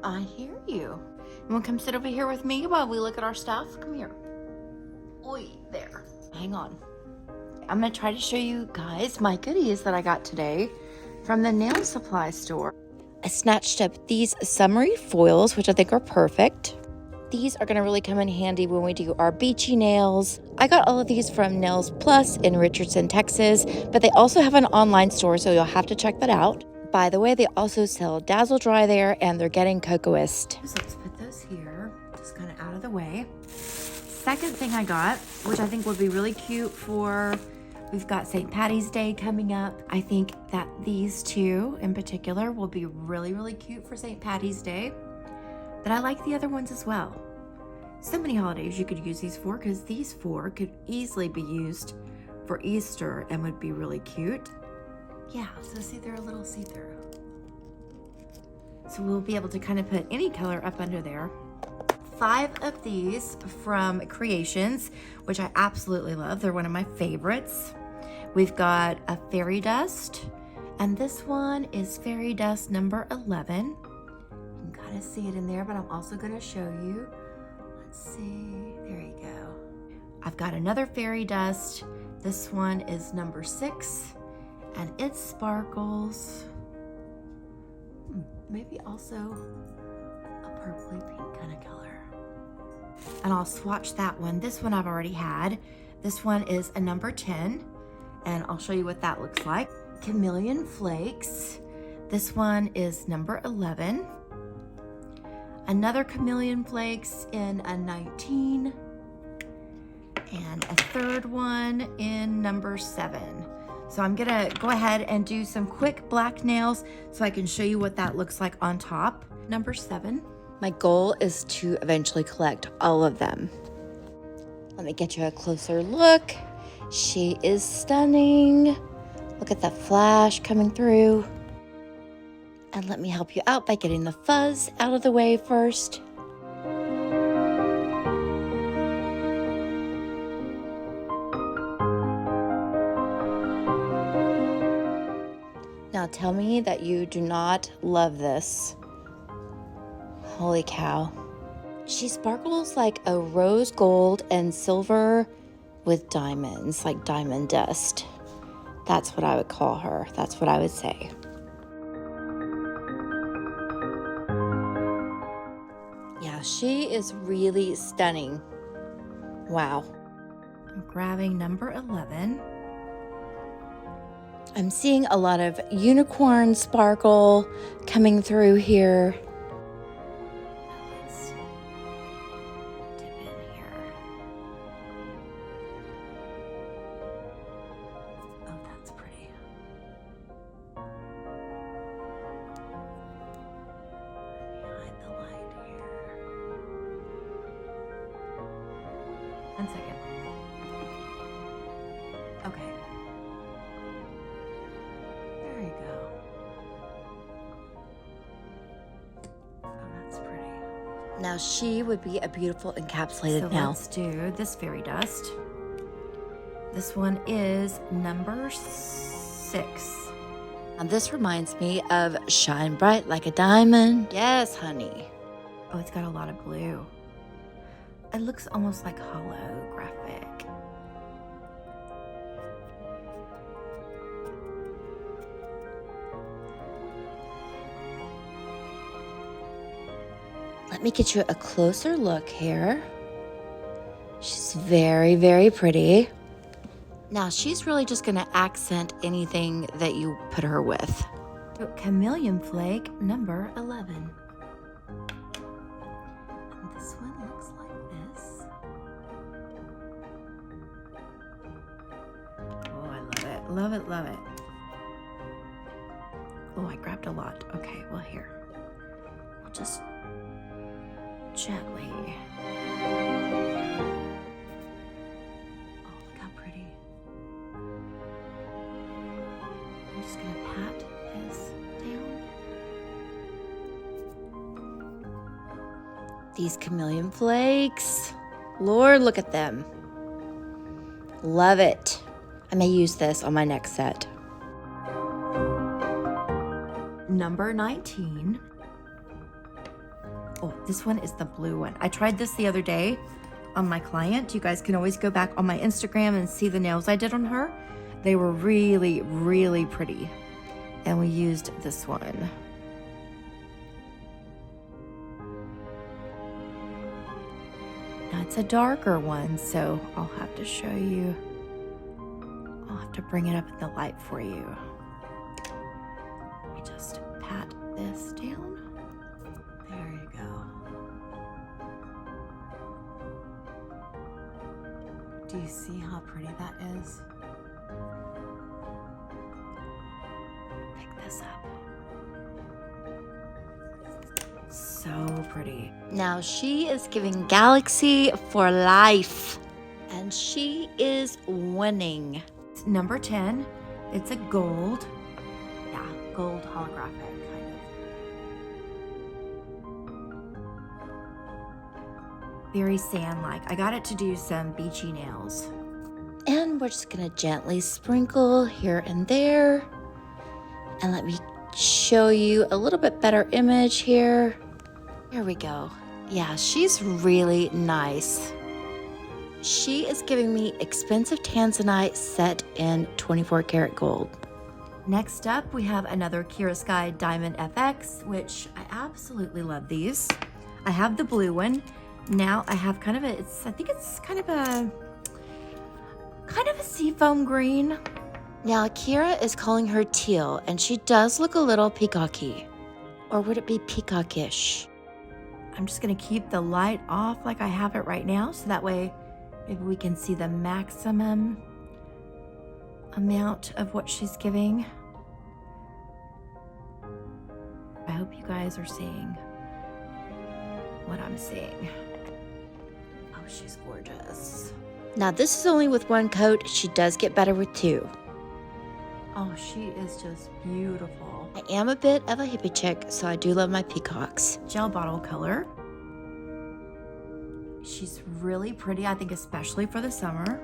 I hear you. You want to come sit over here with me while we look at our stuff? Come here. Oi, there. Hang on. I'm going to try to show you guys my goodies that I got today from the nail supply store. I snatched up these summery foils, which I think are perfect. These are going to really come in handy when we do our beachy nails. I got all of these from NailsPlus in Richardson, Texas, but they also have an online store, so you'll have to check that out. By the way, they also sell Dazzle Dry there, and they're getting Cocoist. So let's put those here, just kind of out of the way. Second thing I got, which I think would be really cute for, we've got St. Patty's Day coming up. I think that these two in particular will be really, really cute for St. Patty's Day. But I like the other ones as well. So many holidays you could use these for, because these four could easily be used for Easter and would be really cute. Yeah, so see, they're a little see-through. So we'll be able to kind of put any color up under there. 5 of these from Cre8tions, which I absolutely love. They're one of my favorites. We've got a fairy dust, and this one is fairy dust number 11. You can kind of see it in there, but I'm also going to show you. Let's see, there you go. I've got another fairy dust. This one is number 6, and it sparkles. Maybe also a purpley pink kind of color. And I'll swatch that one. This one I've already had. This one is a number 10, and I'll show you what that looks like. Chameleon Flakes. This one is number 11. Another Chameleon Flakes in a 19. And a third one in number 7. So I'm gonna go ahead and do some quick black nails so I can show you what that looks like on top. Number 7. My goal is to eventually collect all of them. Let me get you a closer look. She is stunning. Look at that flash coming through. And let me help you out by getting the fuzz out of the way first. Now tell me that you do not love this. Holy cow. She sparkles like a rose gold and silver with diamonds, like diamond dust. That's what I would call her. That's what I would say. Yeah, she is really stunning. Wow. I'm grabbing number 11. I'm seeing a lot of unicorn sparkle coming through here. Let's dip in here. Oh, that's pretty. Let me hide the light here. 1 second. Okay. There you go. Oh, that's pretty. Now she would be a beautiful encapsulated nail. Let's do this fairy dust. This one is number 6. And this reminds me of Shine Bright Like a Diamond. Yes, honey. Oh, it's got a lot of blue. It looks almost like holographic. Let me get you a closer look here. She's very, very pretty. Now she's really just gonna accent anything that you put her with. So, Chameleon Flake number 11. And this one looks like this. Oh, I love it, love it, love it. Oh, I grabbed a lot. Okay, well here. We'll just gently. Oh, look how pretty. I'm just gonna pat this down. These chameleon flakes. Lord, look at them. Love it. I may use this on my next set. Number 19. Oh, this one is the blue one. I tried this the other day on my client. You guys can always go back on my Instagram and see the nails I did on her. They were really, really pretty. And we used this one. Now it's a darker one, so I'll have to show you. I'll have to bring it up in the light for you. Let me just pat this down. There you go. Do you see how pretty that is? Pick this up. So pretty. Now she is giving Galaxy for life. And she is winning. It's number 10. It's a gold. Yeah, gold holographic kind of. Very sand-like. I got it to do some beachy nails. And we're just gonna gently sprinkle here and there. And let me show you a little bit better image here. Here we go. Yeah, she's really nice. She is giving me expensive tanzanite set in 24 karat gold. Next up, we have another Kiara Sky Diamond FX, which I absolutely love these. I have the blue one. Now I have kind of a, I think it's kind of a seafoam green. Now Kiara is calling her teal, and she does look a little peacocky. Or would it be peacockish? I'm just gonna keep the light off like I have it right now, so that way maybe we can see the maximum amount of what she's giving. I hope you guys are seeing what I'm seeing. Oh, she's gorgeous. Now this is only with one coat. She does get better with two. Oh, she is just beautiful. I am a bit of a hippie chick, so I do love my peacocks. Gel bottle color. She's really pretty, I think, especially for the summer.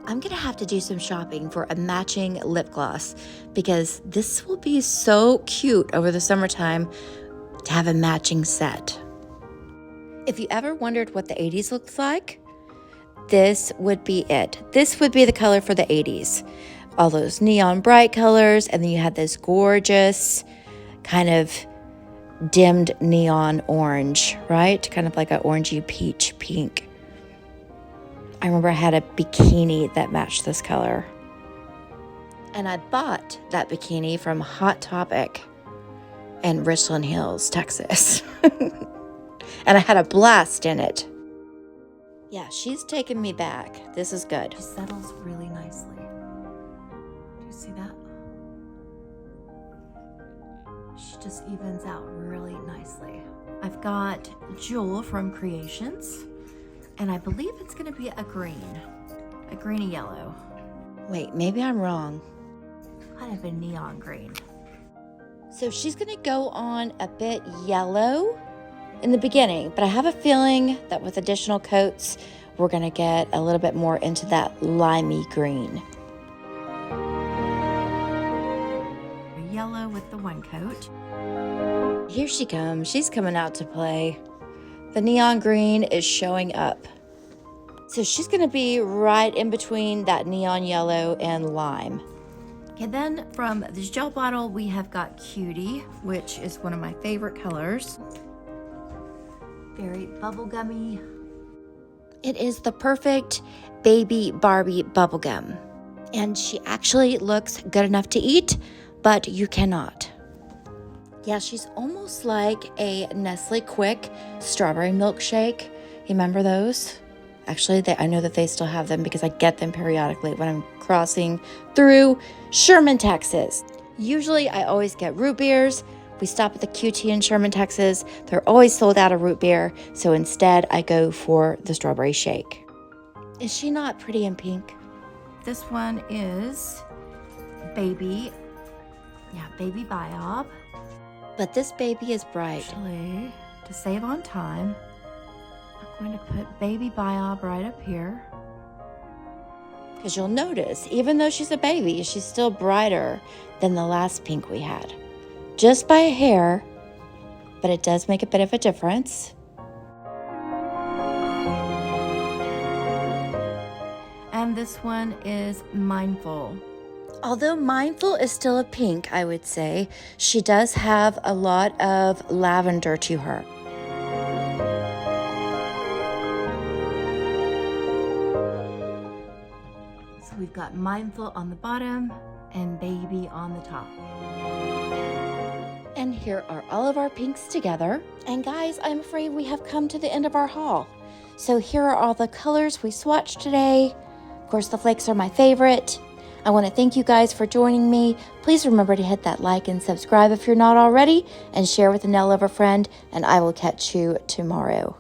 I'm gonna have to do some shopping for a matching lip gloss because this will be so cute over the summertime to have a matching set. If you ever wondered what the 80s looks like, this would be it. This would be the color for the 80s. All those neon bright colors, and then you had this gorgeous kind of dimmed neon orange, right? Kind of like an orangey peach pink. I remember I had a bikini that matched this color. And I bought that bikini from Hot Topic in Richland Hills, Texas. And I had a blast in it. Yeah, she's taking me back. This is good. She settles really nicely. Do you see that? She just evens out really nicely. I've got Jewel from Cre8tions, and I believe it's gonna be a greeny yellow. Wait, maybe I'm wrong. Kind of a neon green. So she's gonna go on a bit yellow in the beginning, but I have a feeling that with additional coats, we're gonna get a little bit more into that limey green. Yellow with the one coat. Here she comes. She's coming out to play. The neon green is showing up. So she's gonna be right in between that neon yellow and lime. Okay, then from this gel bottle, we have got Cutie, which is one of my favorite colors. Very bubblegummy. It is the perfect baby Barbie bubblegum. And she actually looks good enough to eat, but you cannot. Yeah, she's almost like a Nestle Quick strawberry milkshake. You remember those? Actually, I know that they still have them because I get them periodically when I'm crossing through Sherman, Texas. Usually, I always get root beers. We stop at the QT in Sherman, Texas. They're always sold out of root beer, so instead I go for the strawberry shake. Is she not pretty in pink? This one is Baby Biob. But this baby is bright. Actually, to save on time, I'm going to put Baby Biob right up here. Because you'll notice, even though she's a baby, she's still brighter than the last pink we had. Just by a hair, but it does make a bit of a difference. And this one is Mindful. Although Mindful is still a pink, I would say, she does have a lot of lavender to her. So we've got Mindful on the bottom and Baby on the top. And here are all of our pinks together. And guys, I'm afraid we have come to the end of our haul. So here are all the colors we swatched today. Of course, the flakes are my favorite. I want to thank you guys for joining me. Please remember to hit that like and subscribe if you're not already, and share with a nail lover friend, and I will catch you tomorrow.